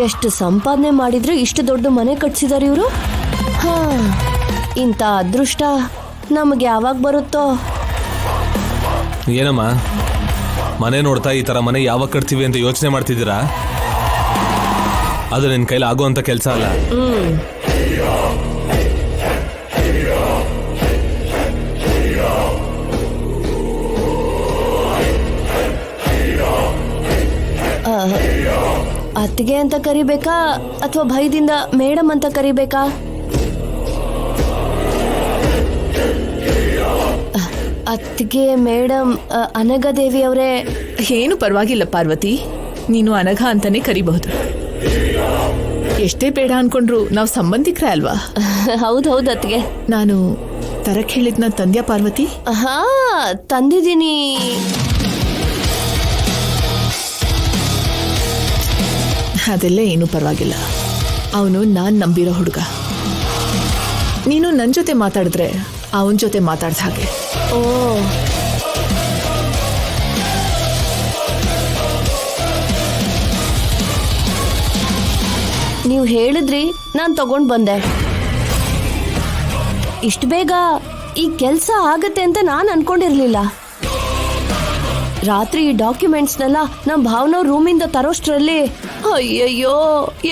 ಎಷ್ಟು ಸಂಪಾದನೆ ಮಾಡಿದ್ರೆ ಇಷ್ಟು ದೊಡ್ಡ ಮನೆ ಕಟ್ಸಿದಾರೆ ಇವರು. ಹಾ, ಇಂಥ ಅದೃಷ್ಟ ನಮಗೆ ಯಾವಾಗ ಬರುತ್ತೋ. ಏನಮ್ಮ ಮನೆ ನೋಡ್ತಾ ಈ ತರ ಮನೆ ಯಾವಾಗ ಕಟ್ತೀವಿ ಅಂತ ಯೋಚನೆ ಮಾಡ್ತಿದ್ದೀರಾ? ಅದು ನಿನ್ ಕೈಲಿ ಆಗುವಂತ ಕೆಲಸ ಅಲ್ಲ. ಅತ್ತಿಗೆ ಅಂತ ಕರಿಬೇಕಾ ಅಥವಾ ಭಯದಿಂದ ಮೇಡಮ್ ಅಂತ ಕರಿಬೇಕಾ? ಅತ್ತಿಗೆ ಮೇಡಮ್ ಅನಘಾದೇವಿ ಅವರೇ. ಏನು ಪರವಾಗಿಲ್ಲ ಪಾರ್ವತಿ, ನೀನು ಅನಘ ಅಂತಾನೆ ಕರಿಬಹುದು. ಎಷ್ಟೇ ಬೇಡ ಅನ್ಕೊಂಡ್ರು ನಾವು ಸಂಬಂಧಿಕರೇ ಅಲ್ವಾ? ಹೌದೌದು ಅತ್ತಿಗೆ. ನಾನು ತರಕ್ ಹೇಳಿದ್ನ ತಂದ್ಯಾ ಪಾರ್ವತಿ? ಹಾ, ತಂದಿದ್ದೀನಿ. ಅದೆಲ್ಲ ಏನು ಪರವಾಗಿಲ್ಲ. ಅವನು ನಾನ್ ನಂಬಿರೋ ಹುಡುಗ. ನೀನು ನನ್ನ ಜೊತೆ ಮಾತಾಡಿದ್ರೆ ಅವನ ಜೊತೆ ಮಾತಾಡ್ದ ಹಾಗೆ. ಓ, ನೀವು ಹೇಳಿದ್ರಿ, ನಾನು ತಗೊಂಡ್ ಬಂದೆ. ಇಷ್ಟು ಬೇಗ ಈ ಕೆಲಸ ಆಗತ್ತೆ ಅಂತ ನಾನು ಅನ್ಕೊಂಡಿರ್ಲಿಲ್ಲ. ರಾತ್ರಿ ಈ ಡಾಕ್ಯುಮೆಂಟ್ಸ್ನೆಲ್ಲ ನಮ್ಮ ಭಾವನವ್ರ ರೂಮಿಂದ ತರೋಷ್ಟ್ರಲ್ಲಿ ಅಯ್ಯಯ್ಯೋ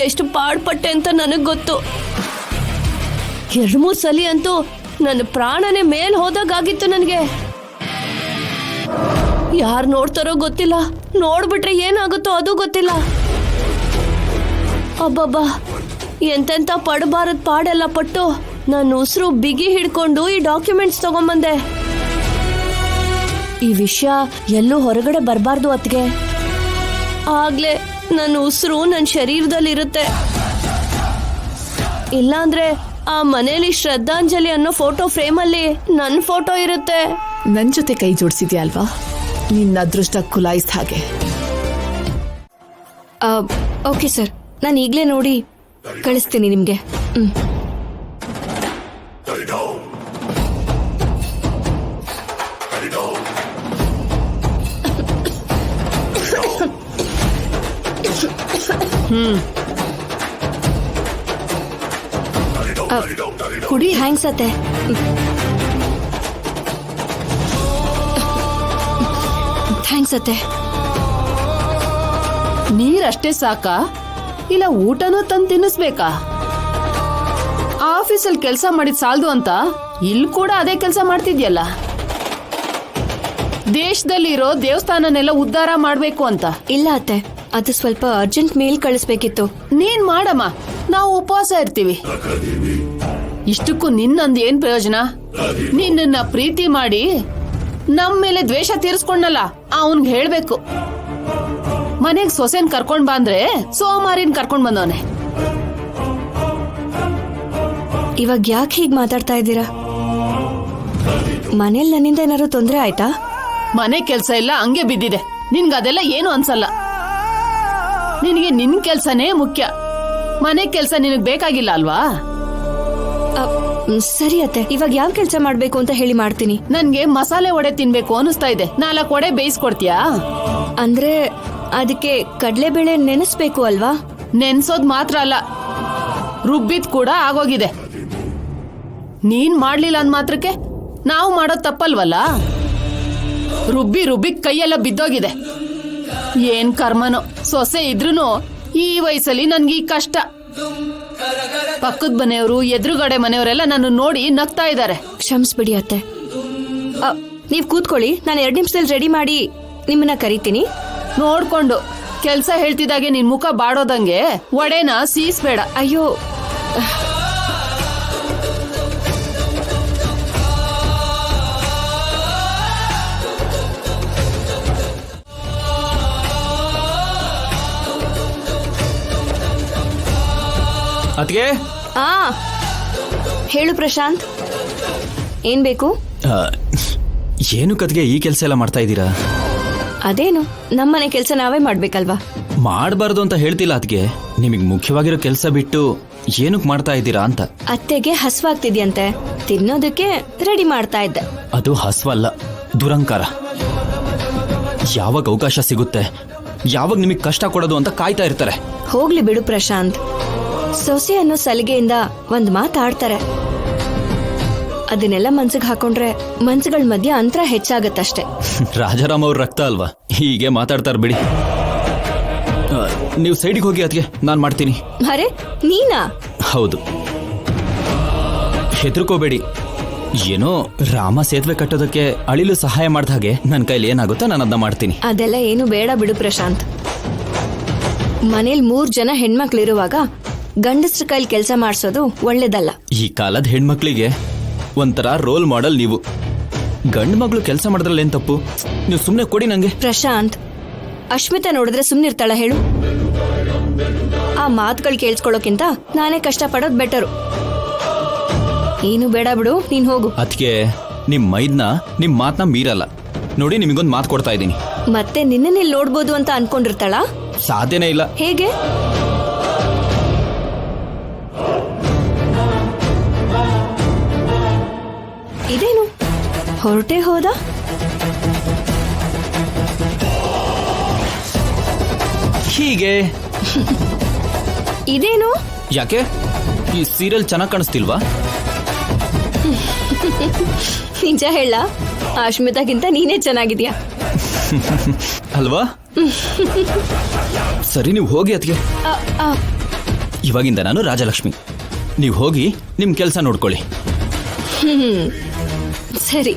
ಎಷ್ಟು ಪಾಡ್ಪಟ್ಟೆ ಅಂತ ನನಗೆ ಗೊತ್ತು. 2-3 ಸಲ ಅಂತೂ ನನ್ನ ಪ್ರಾಣನೇ ಮೇಲ್ ಹೋದಾಗಿತ್ತು ನನಗೆ. ಯಾರು ನೋಡ್ತಾರೋ ಗೊತ್ತಿಲ್ಲ, ನೋಡ್ಬಿಟ್ರೆ ಏನಾಗುತ್ತೋ ಅದು ಗೊತ್ತಿಲ್ಲ. ಅಬ್ಬಬ್ಬಾ, ಎಂತೆಂತ ಪಡಬಾರದ್ ಪಾಡೆಲ್ಲ ಪಟ್ಟು ನಾನು ಉಸಿರು ಬಿಗಿ ಹಿಡ್ಕೊಂಡು ಈ ಡಾಕ್ಯುಮೆಂಟ್ಸ್ ತಗೊಂಬಂದೆ. ಈ ವಿಷಯ ಎಲ್ಲೂ ಹೊರಗಡೆ ಬರಬಾರ್ದು ಅತ್ತಿಗೆ. ಆಗ್ಲೇ ನನ್ನ ಉಸಿರು ನನ್ನ ಶರೀರದಲ್ಲಿ ಇರುತ್ತೆ. ಇಲ್ಲಾಂದ್ರೆ ಆ ಮನೇಲಿ ಶ್ರದ್ಧಾಂಜಲಿ ಅನ್ನೋ ಫೋಟೋ ಫ್ರೇಮಲ್ಲಿ ನನ್ನ ಫೋಟೋ ಇರುತ್ತೆ. ನನ್ ಜೊತೆ ಕೈ ಜೋಡಿಸಿದ್ಯಾ ಅಲ್ವಾ, ನಿನ್ನ ಅದೃಷ್ಟ ಕುಲಾಯಿಸ್ದ ಹಾಗೆ. ಓಕೆ ಸರ್, ನಾನು ಈಗಲೇ ನೋಡಿ ಕಳಿಸ್ತೀನಿ ನಿಮಗೆ. ಕುಡಿ. ಥ್ಯಾಂಕ್ಸ್ ಅತ್ತೆ. ಥ್ಯಾಂಕ್ಸ್ ಅತ್ತೆ. ನೀರಷ್ಟೇ ಸಾಕಾ ಇಲ್ಲ ಊಟನೂ ತಂದು ತಿನ್ನಿಸ್ಬೇಕಾ? ಆಫೀಸಲ್ಲಿ ಕೆಲಸ ಮಾಡಿದ್ ಸಾಲದು ಅಂತ ಇಲ್ಲಿ ಕೂಡ ಅದೇ ಕೆಲಸ ಮಾಡ್ತಿದ್ಯಲ್ಲ. ದೇಶದಲ್ಲಿರೋ ದೇವಸ್ಥಾನನೆಲ್ಲ ಉದ್ಧಾರ ಮಾಡ್ಬೇಕು ಅಂತ. ಇಲ್ಲ ಅತ್ತೆ, ಅದು ಸ್ವಲ್ಪ ಅರ್ಜೆಂಟ್ ಮೇಲ್ ಕಳಿಸ್ಬೇಕಿತ್ತು. ನೀನ್ ಮಾಡಮ್ಮ, ನಾವು ಉಪವಾಸ ಇರ್ತೀವಿ. ಇಷ್ಟಕ್ಕೂ ನಿನ್ನಂದ್ ಏನ್ ಪ್ರಯೋಜನ? ನಿನ್ನ ಪ್ರೀತಿ ಮಾಡಿ ನಮ್ ಮೇಲೆ ದ್ವೇಷ ತೀರಿಸ್ಕೊಂಡಲ್ಲ ಅವನ್ಗೆ ಹೇಳ್ಬೇಕು. ಮನೆಗ್ ಸೊಸೆನ್ ಕರ್ಕೊಂಡ್ ಬಂದ್ರೆ ಸೋಮಾರಿನ್ ಕರ್ಕೊಂಡ್ ಬಂದವನೆ. ಇವಾಗ ಯಾಕೆ ಹೀಗ್ ಮಾತಾಡ್ತಾ ಇದ್ದೀರಾ? ಮನೇಲಿ ನನ್ನಿಂದ ಏನಾದ್ರು ತೊಂದ್ರೆ ಆಯ್ತಾ? ಮನೆ ಕೆಲ್ಸ ಎಲ್ಲ ಹಂಗೆ ಬಿದ್ದಿದೆ. ನಿನ್ಗ ಅದೆಲ್ಲ ಏನು ಅನ್ಸಲ್ಲ. ನಿನಗೆ ನಿನ್ ಕೆಲ್ಸನೇ ಮುಖ್ಯ. ಮನೆ ಕೆಲ್ಸ ನಿನಗ್ ಬೇಕಾಗಿಲ್ಲ ಅಲ್ವಾ? ಸರಿ ಅತ್ತೆ, ಇವಾಗ ಯಾವ ಕೆಲಸ ಮಾಡ್ಬೇಕು ಅಂತ ಹೇಳಿ ಮಾಡ್ತೀನಿ. ನನ್ಗೆ ಮಸಾಲೆ ವಡೆ ತಿನ್ಬೇಕು ಅನಿಸ್ತಾ ಇದೆ. 4 ವಡೆ ಬೇಯಿಸ್ಕೊಡ್ತೀಯಾ? ಅಂದ್ರೆ ಅದಕ್ಕೆ ಕಡಲೆಬೇಳೆ ನೆನೆಸ್ಬೇಕು ಅಲ್ವಾ? ನೆನ್ಸೋದ್ ಮಾತ್ರ ಅಲ್ಲ, ರುಬ್ಬಿದ್ ಕೂಡ ಆಗೋಗಿದೆ. ನೀನ್ ಮಾಡ್ಲಿಲ್ಲ ಅಂದ್ ಮಾತ್ರಕ್ಕೆ ನಾವು ಮಾಡೋದ್ ತಪ್ಪಲ್ವಲ್ಲ. ರುಬ್ಬಿ ಕೈಯೆಲ್ಲ ಬಿದ್ದೋಗಿದೆ. ಏನ್ ಕರ್ಮನೋ, ಸೊಸೆ ಇದ್ರೂನು ಈ ವಯಸ್ಸಲ್ಲಿ ನನ್ಗೆ ಈ ಕಷ್ಟ. ಪಕ್ಕದ ಮನೆಯವರು, ಎದುರುಗಡೆ ಮನೆಯವರೆಲ್ಲ ನಾನು ನೋಡಿ ನಗ್ತಾ ಇದ್ದಾರೆ. ಕ್ಷಮಿಸ್ಬಿಡಿ ಅತ್ತೆ. ನೀವ್ ಕೂತ್ಕೊಳ್ಳಿ, ನಾನು 2 ನಿಮಿಷದಲ್ಲಿ ರೆಡಿ ಮಾಡಿ ನಿಮ್ಮನ್ನ ಕರಿತೀನಿ. ನೋಡ್ಕೊಂಡು ಕೆಲ್ಸ ಹೇಳ್ತಿದ್ದಾಗೆ ನಿನ್ ಮುಖ ಬಾಡೋದಂಗೆ ವಡೆನ ಸೀಸ್ಬೇಡ. ಅಯ್ಯೋ, ಅದ್ಕೆ ಹೇಳು ಪ್ರಶಾಂತ್, ಏನ್ ಬೇಕು? ಏನು ಕತ್ಗೆ ಈ ಕೆಲಸ ಎಲ್ಲ ಮಾಡ್ತಾ ಇದ್ದೀರಾ? ಅದೇನು, ನಮ್ಮನೆ ಕೆಲಸ ನಾವೇ ಮಾಡ್ಬೇಕಲ್ವಾ? ಮಾಡಬಾರ್ದು ಅಂತ ಹೇಳ್ತಿಲ್ಲ ಅದ್ಗೆ. ನಿಮಗೆ ಮುಖ್ಯವಾಗಿರೋ ಕೆಲಸ ಬಿಟ್ಟು ಏನಕ್ಕೆ ಮಾಡ್ತಾ ಇದ್ದೀರಾ ಅಂತ. ಅತ್ತೆಗೆ ಹಸ್ವಾಗ್ತಿದ್ಯಂತೆ, ತಿನ್ನೋದಕ್ಕೆ ರೆಡಿ ಮಾಡ್ತಾ ಇದ್ದೆ. ಅದು ಹಸ್ವಲ್ಲ, ದುರಂಕಾರ. ಯಾವಾಗ ಅವಕಾಶ ಸಿಗುತ್ತೆ ಯಾವಾಗ ನಿಮಗೆ ಕಷ್ಟ ಕೊಡೋದು ಅಂತ ಕಾಯ್ತಾ ಇರ್ತಾರೆ. ಹೋಗ್ಲಿ ಬಿಡು ಪ್ರಶಾಂತ್. ಸೊಸೆ ಅನ್ನೋ ಸಲಿಗೆಯಿಂದ ಒಂದ್ ಮಾತಾಡ್ತಾರೆ. ಅದನ್ನೆಲ್ಲ ಮನ್ಸಿಗೆ ಹಾಕೊಂಡ್ರೆ ಮನ್ಸುಗಳ ಮಧ್ಯೆ ಅಂತರ ಹೆಚ್ಚಾಗತ್ತಷ್ಟೆ. ರಾಜಾರಾಮ್ ಅವ್ರ ರಕ್ತ ಅಲ್ವಾ, ಹೀಗೆ ಮಾತಾಡ್ತಾರೆ ಬಿಡಿ. ನೀವು ಸೈಡಿಗೆ ಹೋಗಿ ಅದಕ್ಕೆ ನಾನು ಮಾಡ್ತೀನಿ. ಅರೆ ನೀನಾ? ಹೌದು, ಹೆದರ್ಕೋಬೇಡಿ. ಏನೋ ರಾಮ ಸೇತುವೆ ಕಟ್ಟೋದಕ್ಕೆ ಅಳಿಲು ಸಹಾಯ ಮಾಡ್ದ ಹಾಗೆ ನನ್ನ ಕೈಲಿ ಏನಾಗುತ್ತೋ ನಾನು ಅದನ್ನ ಮಾಡ್ತೀನಿ. ಅದೆಲ್ಲ ಏನು ಬೇಡ ಬಿಡು ಪ್ರಶಾಂತ್. ಮನೇಲಿ 3 ಜನ ಹೆಣ್ಮಕ್ಳಿರುವಾಗ ಗಂಡಸ್ರ ಕೈಲಿ ಕೆಲಸ ಮಾಡಿಸೋದು ಒಳ್ಳೇದಲ್ಲ. ಈ ಕಾಲದ ಹೆಣ್ಮಕ್ಳಿಗೆ ಒಂಥರ ರೋಲ್ ಮಾಡೆಲ್ ನೀವು. ಗಂಡು ಮಗಳು ಕೆಲಸ ಮಾಡಿದ್ರಲ್ಲಿ ಏನ್ ತಪ್ಪು? ನೀವು ಸುಮ್ಮನೆ ಕೊಡಿ ನಂಗೆ. ಪ್ರಶಾಂತ್, ಅಶ್ಮಿತಾ ನೋಡಿದ್ರೆ ಸುಮ್ನಿರ್ತಾಳ ಹೇಳು? ಆ ಮಾತುಗಳು ಕೇಳಿಸ್ಕೊಳ್ಳೋಕ್ಕಿಂತ ನಾನೇ ಕಷ್ಟ ಪಡೋದು ಬೆಟರು. ಏನು ಬೇಡ ಬಿಡು, ನೀನ್ ಹೋಗು. ಅದಕ್ಕೆ ನಿಮ್ ಮೈದ್ನ ನಿಮ್ ಮಾತನ್ನ ಮೀರಲ್ಲ ನೋಡಿ. ನಿಮಗೊಂದು ಮಾತು ಕೊಡ್ತಾ ಇದ್ದೀನಿ. ಮತ್ತೆ ನಿನ್ನಲ್ಲಿ ನೋಡ್ಬೋದು ಅಂತ ಅನ್ಕೊಂಡಿರ್ತಾಳ? ಸಾಧ್ಯನೇ ಇಲ್ಲ. ಹೇಗೆ? ಇದೇನು ಹೊರಟೆ ಹೋದ? ಹೀಗೆ ಇದೇನು? ಯಾಕೆ ಈ ಸೀರಿಯಲ್ ಚೆನ್ನಾಗಿ ಕಾಣಿಸ್ತಿಲ್ವಾ? ನಿಜ ಹೇಳ, ಅಶ್ಮಿತಾಗಿಂತ ನೀನೇ ಚೆನ್ನಾಗಿದ್ಯಾ ಅಲ್ವಾ? ಸರಿ, ನೀವು ಹೋಗಿ ಅದಕ್ಕೆ. ಇವಾಗಿಂದ ನಾನು ರಾಜಲಕ್ಷ್ಮಿ. ನೀವು ಹೋಗಿ ನಿಮ್ ಕೆಲಸ ನೋಡ್ಕೊಳ್ಳಿ. ಸರಿ.